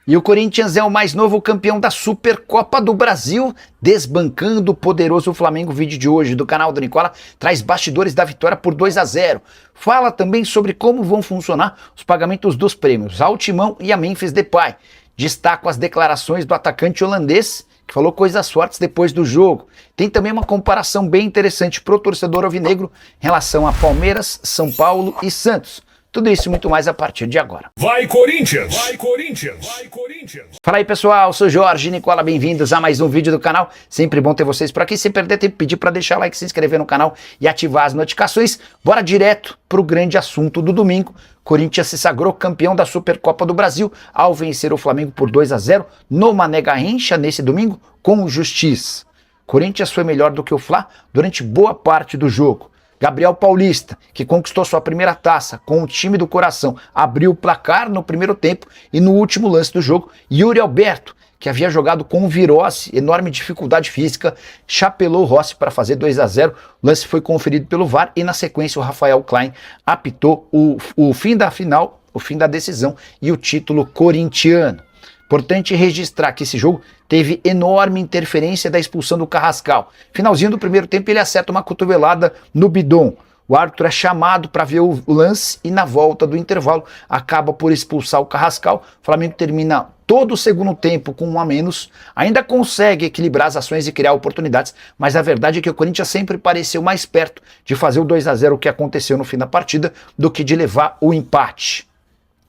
E o Corinthians é o mais novo campeão da Supercopa do Brasil, desbancando o poderoso Flamengo. O vídeo de hoje do canal do Nicola traz bastidores da vitória por 2-0. Fala também sobre como vão funcionar os pagamentos dos prêmios ao Timão e a Memphis Depay. Destaco as declarações do atacante holandês, que falou coisas fortes depois do jogo. Tem também uma comparação bem interessante para o torcedor alvinegro em relação a Palmeiras, São Paulo e Santos. Tudo isso e muito mais a partir de agora. Vai Corinthians! Vai Corinthians! Vai Corinthians! Fala aí pessoal, sou Jorge Nicola, bem-vindos a mais um vídeo do canal. Sempre bom ter vocês por aqui. Sem perder tempo, pedir para deixar o like, se inscrever no canal e ativar as notificações. Bora direto pro grande assunto do domingo. Corinthians se sagrou campeão da Supercopa do Brasil ao vencer o Flamengo por 2-0 no Mané Garrincha nesse domingo com justiça. Corinthians foi melhor do que o Fla durante boa parte do jogo. Gabriel Paulista, que conquistou sua primeira taça com o time do coração, abriu o placar no primeiro tempo e no último lance do jogo, Yuri Alberto, que havia jogado com o Virossi, enorme dificuldade física, chapelou o Rossi para fazer 2-0. O lance foi conferido pelo VAR e na sequência o Rafael Klein apitou o fim da final, o fim da decisão e o título corintiano. Importante registrar que esse jogo teve enorme interferência da expulsão do Carrascal. Finalzinho do primeiro tempo ele acerta uma cotovelada no bidon. O árbitro é chamado para ver o lance e na volta do intervalo acaba por expulsar o Carrascal. O Flamengo termina todo o segundo tempo com 1 a menos, ainda consegue equilibrar as ações e criar oportunidades, mas a verdade é que o Corinthians sempre pareceu mais perto de fazer o 2-0, o que aconteceu no fim da partida, do que de levar o empate.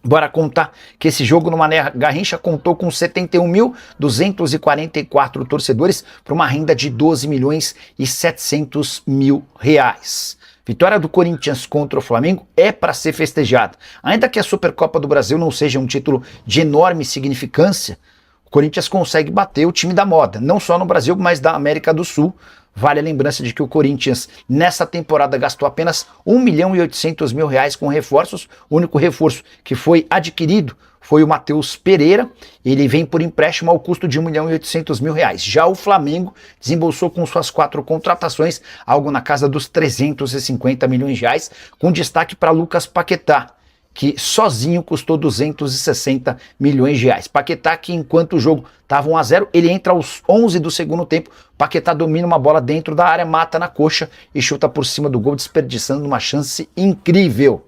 Bora contar que esse jogo no Mané Garrincha contou com 71.244 torcedores para uma renda de 12.700.000 reais. Vitória do Corinthians contra o Flamengo é para ser festejada. Ainda que a Supercopa do Brasil não seja um título de enorme significância, o Corinthians consegue bater o time da moda, não só no Brasil, mas da América do Sul. Vale a lembrança de que o Corinthians, nessa temporada, gastou apenas 1.800.000 reais com reforços. O único reforço que foi adquirido foi o Matheus Pereira. Ele vem por empréstimo ao custo de 1.800.000 reais. Já o Flamengo desembolsou com suas 4 contratações algo na casa dos 350 milhões de reais, com destaque para Lucas Paquetá, que sozinho custou 260 milhões de reais. Paquetá, que enquanto o jogo estava 1-0, ele entra aos 11 do segundo tempo. Paquetá domina uma bola dentro da área, mata na coxa e chuta por cima do gol, desperdiçando uma chance incrível.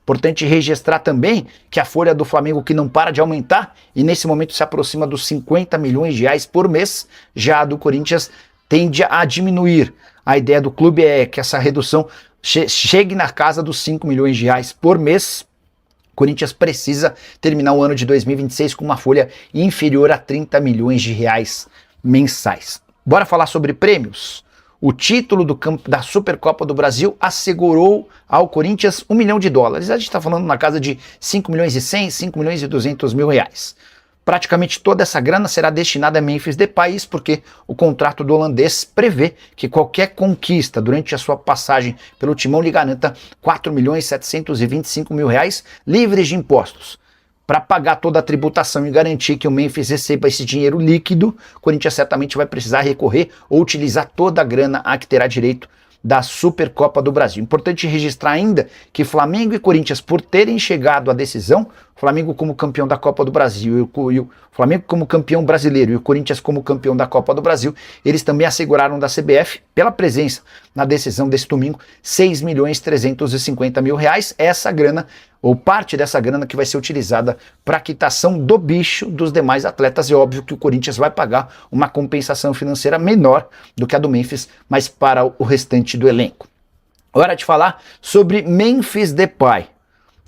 Importante registrar também que a folha do Flamengo, que não para de aumentar e nesse momento se aproxima dos 50 milhões de reais por mês, já a do Corinthians tende a diminuir. A ideia do clube é que essa redução chegue na casa dos 5 milhões de reais por mês. O Corinthians precisa terminar o ano de 2026 com uma folha inferior a 30 milhões de reais mensais. Bora falar sobre prêmios? O título da Supercopa do Brasil assegurou ao Corinthians $1 milhão. A gente está falando na casa de 5.100.000, 5.200.000 reais. Praticamente toda essa grana será destinada a Memphis Depay, porque o contrato do holandês prevê que qualquer conquista durante a sua passagem pelo Timão lhe garanta $4.725.000 reais livres de impostos. Para pagar toda a tributação e garantir que o Memphis receba esse dinheiro líquido, o Corinthians certamente vai precisar recorrer ou utilizar toda a grana a que terá direito da Supercopa do Brasil. Importante registrar ainda que Flamengo e Corinthians, por terem chegado à decisão, Flamengo como campeão da Copa do Brasil e o Flamengo como campeão brasileiro e o Corinthians como campeão da Copa do Brasil, eles também asseguraram da CBF, pela presença na decisão desse domingo, $6.350.000 reais. Essa grana, ou parte dessa grana, que vai ser utilizada para a quitação do bicho dos demais atletas. É óbvio que o Corinthians vai pagar uma compensação financeira menor do que a do Memphis, mas para o restante do elenco. Hora de falar sobre Memphis Depay.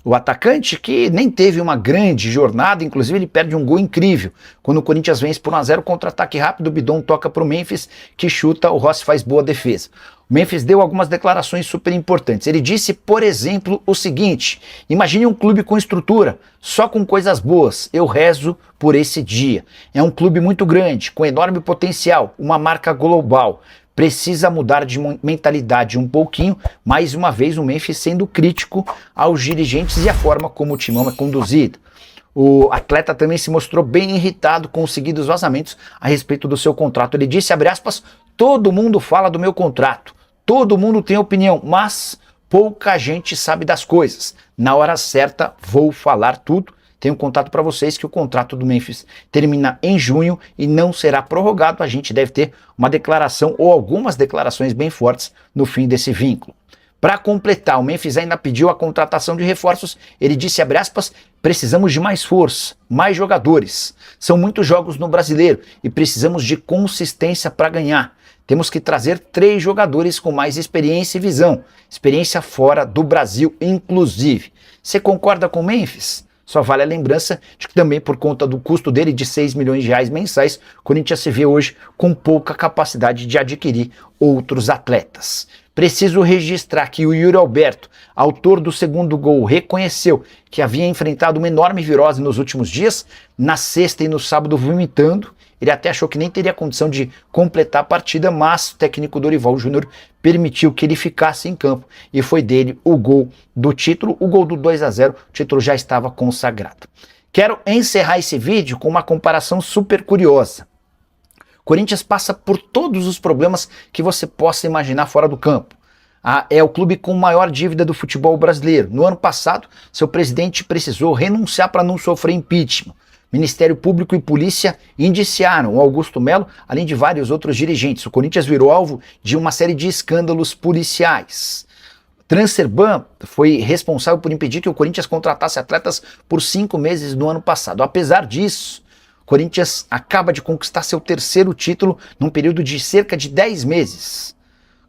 O atacante que nem teve uma grande jornada, inclusive ele perde um gol incrível. Quando o Corinthians vence por 1-0, contra-ataque rápido, o Bidon toca para o Memphis, que chuta, o Rossi faz boa defesa. O Memphis deu algumas declarações super importantes. Ele disse, por exemplo, o seguinte: imagine um clube com estrutura, só com coisas boas, eu rezo por esse dia. É um clube muito grande, com enorme potencial, uma marca global. Precisa mudar de mentalidade um pouquinho. Mais uma vez o Memphis sendo crítico aos dirigentes e a forma como o Timão é conduzido. O atleta também se mostrou bem irritado com os seguidos vazamentos a respeito do seu contrato. Ele disse, abre aspas, todo mundo fala do meu contrato, todo mundo tem opinião, mas pouca gente sabe das coisas. Na hora certa vou falar tudo. tenho contato para vocês que o contrato do Memphis termina em junho e não será prorrogado. A gente deve ter uma declaração ou algumas declarações bem fortes no fim desse vínculo. Para completar, o Memphis ainda pediu a contratação de reforços. Ele disse, abre aspas, precisamos de mais força, mais jogadores. São muitos jogos no Brasileiro e precisamos de consistência para ganhar. Temos que trazer 3 jogadores com mais experiência e visão. Experiência fora do Brasil, inclusive. Você concorda com o Memphis? Só vale a lembrança de que também por conta do custo dele de 6 milhões de reais mensais, o Corinthians se vê hoje com pouca capacidade de adquirir outros atletas. Preciso registrar que o Yuri Alberto, autor do segundo gol, reconheceu que havia enfrentado uma enorme virose nos últimos dias, na sexta e no sábado vomitando. Ele até achou que nem teria condição de completar a partida, mas o técnico Dorival Júnior permitiu que ele ficasse em campo e foi dele o gol do título, o gol do 2-0, o título já estava consagrado. Quero encerrar esse vídeo com uma comparação super curiosa. O Corinthians passa por todos os problemas que você possa imaginar fora do campo. É o clube com maior dívida do futebol brasileiro. No ano passado, seu presidente precisou renunciar para não sofrer impeachment. Ministério Público e Polícia indiciaram o Augusto Melo, além de vários outros dirigentes. O Corinthians virou alvo de uma série de escândalos policiais. Transferban foi responsável por impedir que o Corinthians contratasse atletas por 5 meses no ano passado. Apesar disso, o Corinthians acaba de conquistar seu 3º título num período de cerca de 10 meses.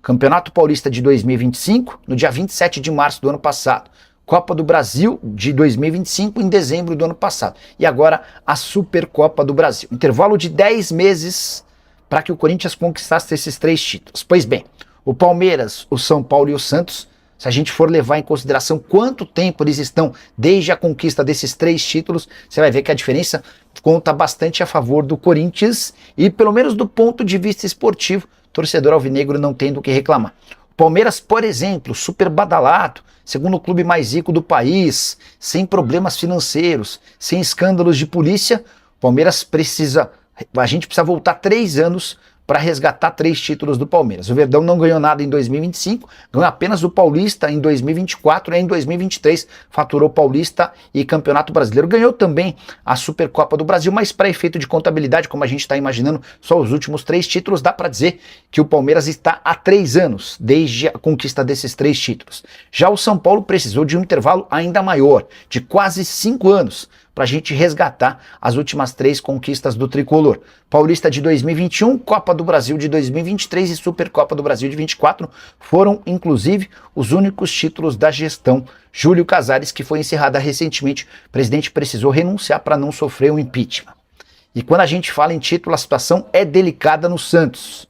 Campeonato Paulista de 2025, no dia 27 de março do ano passado. Copa do Brasil de 2025 em dezembro do ano passado. E agora a Supercopa do Brasil. Intervalo de 10 meses para que o Corinthians conquistasse esses 3 títulos. Pois bem, o Palmeiras, o São Paulo e o Santos, se a gente for levar em consideração quanto tempo eles estão desde a conquista desses 3 títulos, você vai ver que a diferença conta bastante a favor do Corinthians e pelo menos do ponto de vista esportivo, torcedor alvinegro não tendo o que reclamar. O Palmeiras, por exemplo, super badalado, segundo o clube mais rico do país, sem problemas financeiros, sem escândalos de polícia, o Palmeiras a gente precisa voltar 3 anos para resgatar 3 títulos do Palmeiras. O Verdão não ganhou nada em 2025, ganhou apenas o Paulista em 2024 e em 2023 faturou Paulista e Campeonato Brasileiro. Ganhou também a Supercopa do Brasil, mas para efeito de contabilidade, como a gente está imaginando, só os últimos 3 títulos, dá para dizer que o Palmeiras está há 3 anos desde a conquista desses 3 títulos. Já o São Paulo precisou de um intervalo ainda maior, de quase 5 anos, para a gente resgatar as últimas 3 conquistas do tricolor. Paulista de 2021, Copa do Brasil de 2023 e Supercopa do Brasil de 2024 foram, inclusive, os únicos títulos da gestão Júlio Casares, que foi encerrada recentemente. O presidente precisou renunciar para não sofrer um impeachment. E quando a gente fala em título, a situação é delicada no Santos.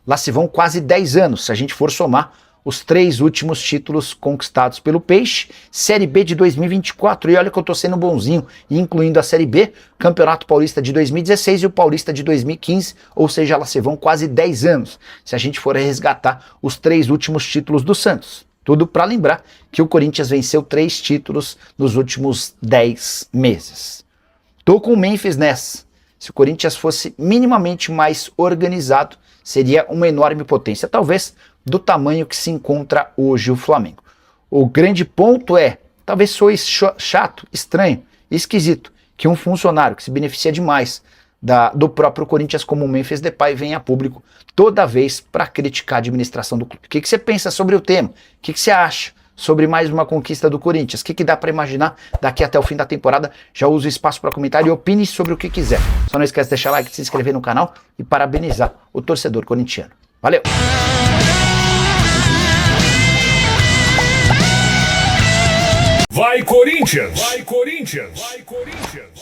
Lá se vão quase 10 anos, se a gente for somar os 3 últimos títulos conquistados pelo Peixe, Série B de 2024, e olha que eu tô sendo bonzinho, incluindo a Série B, Campeonato Paulista de 2016 e o Paulista de 2015, ou seja, lá se vão quase 10 anos, se a gente for resgatar os 3 últimos títulos do Santos. Tudo para lembrar que o Corinthians venceu 3 títulos nos últimos 10 meses. Tô com o Memphis nessa. Se o Corinthians fosse minimamente mais organizado, seria uma enorme potência, talvez do tamanho que se encontra hoje o Flamengo. O grande ponto é, talvez soe chato, estranho, esquisito, que um funcionário que se beneficia demais do próprio Corinthians como o Memphis Depay venha a público toda vez para criticar a administração do clube. O que você pensa sobre o tema? O que você acha sobre mais uma conquista do Corinthians? O que dá para imaginar daqui até o fim da temporada? Já usa o espaço para comentário e opine sobre o que quiser. Só não esquece de deixar like, de se inscrever no canal e parabenizar o torcedor corintiano. Valeu! Vai Corinthians! Vai Corinthians! Vai Corinthians!